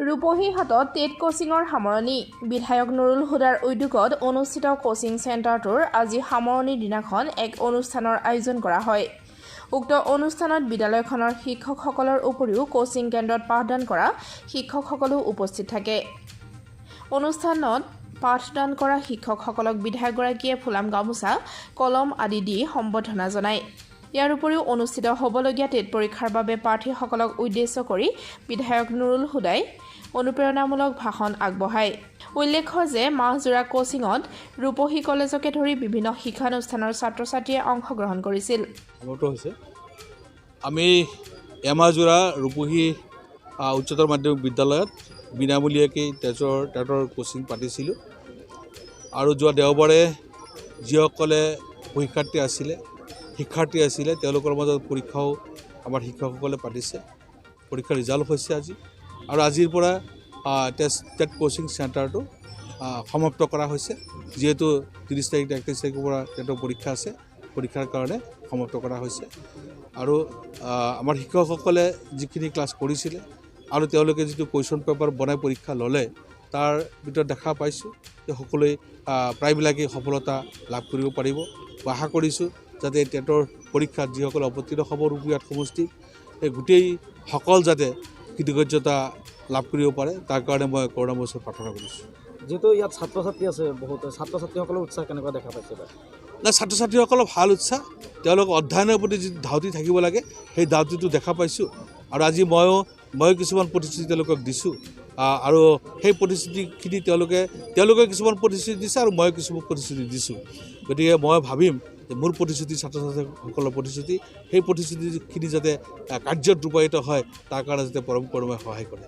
ৰূপহী হাতত টেট কোচিঙৰ সামৰণি বিধায়ক নুৰুল হুদাৰ উদ্যোগত অনুষ্ঠিত কোচিং চেণ্টাৰটোৰ আজি সামৰণিৰ দিনাখন এক অনুষ্ঠানৰ আয়োজন কৰা হয়। উক্ত অনুষ্ঠানত বিদ্যালয়খনৰ শিক্ষকসকলৰ উপৰিও কোচিং কেন্দ্ৰত পাঠদান কৰা শিক্ষকসকলো উপস্থিত থাকে। অনুষ্ঠানত পাঠদান কৰা শিক্ষকসকলক বিধায়কগৰাকীয়ে ফুলাম গামোচা কলম আদি দি সম্বৰ্ধনা জনায়। ইয়াৰ উপৰিও অনুষ্ঠিত হ'বলগীয়া টেট পৰীক্ষাৰ বাবে প্ৰাৰ্থীসকলক উদ্দেশ্য কৰি বিধায়ক নুৰুল হুদাই অনুপ্ৰেৰণামূলক ভাষণ আগবঢ়ায়। উল্লেখ্য যে মাহজোৰা কোচিঙত ৰূপহী কলেজকে ধৰি বিভিন্ন শিক্ষানুষ্ঠানৰ ছাত্ৰ-ছাত্ৰীয়ে অংশগ্ৰহণ কৰিছিল। আমি এমাহজোৰা ৰূপহী উচ্চতৰ মাধ্যমিক বিদ্যালয়ত বিনামূলীয়াকৈ টেটৰ কোচিং পাতিছিলোঁ আৰু যোৱা দেওবাৰে যিসকলে শিক্ষাৰ্থী আছিলে তেওঁলোকৰ মাজত পৰীক্ষাও আমাৰ শিক্ষকসকলে পাতিছে। পৰীক্ষাৰ ৰিজাল্ট হৈছে আজি আৰু আজিৰ পৰা টেট কোচিং চেণ্টাৰটো সমাপ্ত কৰা হৈছে। যিহেতু 30 তাৰিখ 31 তাৰিখৰ পৰা টেটৰ পৰীক্ষা আছে, পৰীক্ষাৰ কাৰণে সমাপ্ত কৰা হৈছে আৰু আমাৰ শিক্ষকসকলে যিখিনি ক্লাছ কৰিছিলে আৰু তেওঁলোকে যিটো কুৱেশ্যন পেপাৰ বনাই পৰীক্ষা ল'লে তাৰ ভিতৰত দেখা পাইছোঁ যে সকলোৱে প্ৰায়বিলাকেই সফলতা লাভ কৰিব পাৰিব। আশা কৰিছোঁ যাতে টেটৰ পৰীক্ষাত যিসকলে অৱতীৰ্ণ হ'ব ৰূপহী সমষ্টিত এই গোটেই সকল যাতে কৃতজ্ঞতা লাভ কৰিব পাৰে তাৰ কাৰণে মই কৰোণাময় ওচৰত প্ৰাৰ্থনা কৰিছোঁ। যেহেতু ইয়াত ছাত্ৰ-ছাত্ৰী আছে, বহুত ছাত্ৰ-ছাত্ৰীসকলৰ উৎসাহ কেনেকুৱা দেখা পাইছে? না, ছাত্ৰ-ছাত্ৰীসকলৰ ভাল উৎসাহ, তেওঁলোক অধ্যয়নৰ প্ৰতি যিটো ধাউতি থাকিব লাগে সেই ধাউতিটো দেখা পাইছোঁ আৰু আজি ময়ো কিছুমান প্ৰতিশ্ৰুতি তেওঁলোকক দিছোঁ আৰু সেই প্ৰতিশ্ৰুতিখিনি তেওঁলোকে কিছুমান প্ৰতিশ্ৰুতি দিছে আৰু মই কিছুমান প্ৰতিশ্ৰুতি দিছোঁ। গতিকে মই ভাবিম যে মোৰ প্ৰতিশ্ৰুতি ছাত্ৰ-ছাত্ৰীসকলৰ প্ৰতিশ্ৰুতি, সেই প্ৰতিশ্ৰুতিখিনি যাতে কাৰ্যত ৰূপায়িত হয় তাৰ কাৰণে যাতে পৰম কৰ্মই সহায় কৰে।